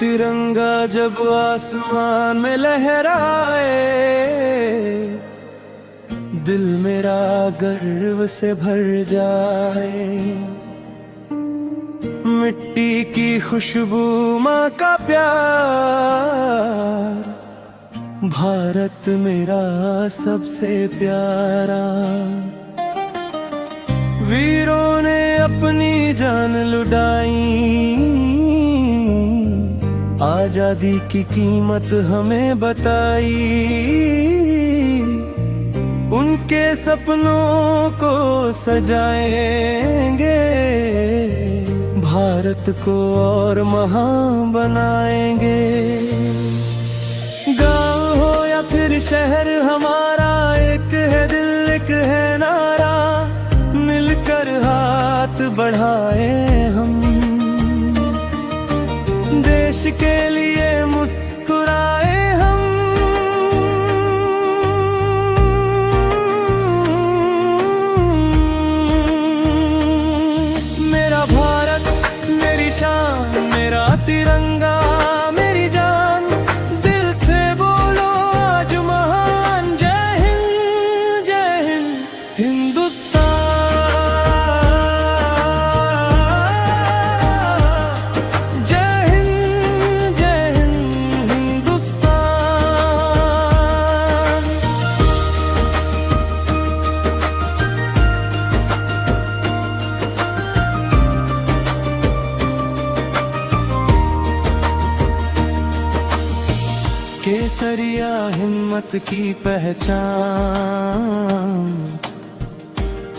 तिरंगा जब आसमान में लहराए, दिल मेरा गर्व से भर जाए। मिट्टी की खुशबू, माँ का प्यार, भारत मेरा सबसे प्यारा। वीरों ने अपनी जान लुटाई, आजादी की कीमत हमें बताई। उनके सपनों को सजाएंगे, भारत को और महान बनाएंगे। गांव हो या फिर शहर हमारा, एक है दिल एक है नारा, मिलकर हाथ बढ़ाए हम, देश के लिए मुस्कुराए हम। मेरा भारत मेरी शान, मेरा तिरंगा मेरी जान, दिल से बोलो आज महान जय हिंद हिंदुस्तान। केसरिया हिम्मत की पहचान,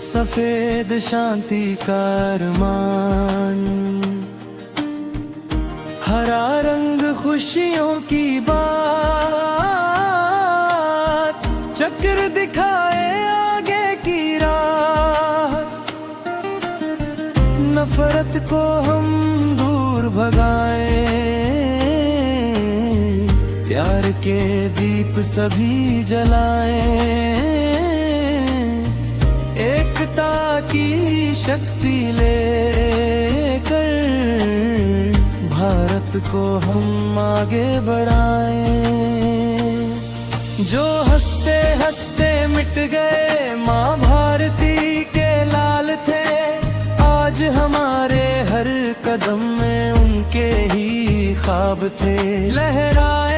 सफेद शांति का अरमान, हरा रंग खुशियों की बात, चक्र दिखाए आगे की राह। नफरत को हम दूर भगाए, प्यार के दीप सभी जलाएं। एकता की शक्ति लेकर भारत को हम आगे बढ़ाएं। जो हंसते हंसते मिट गए माँ भारती के लाल थे, आज हमारे हर कदम में उनके ही ख्वाब थे। लहराए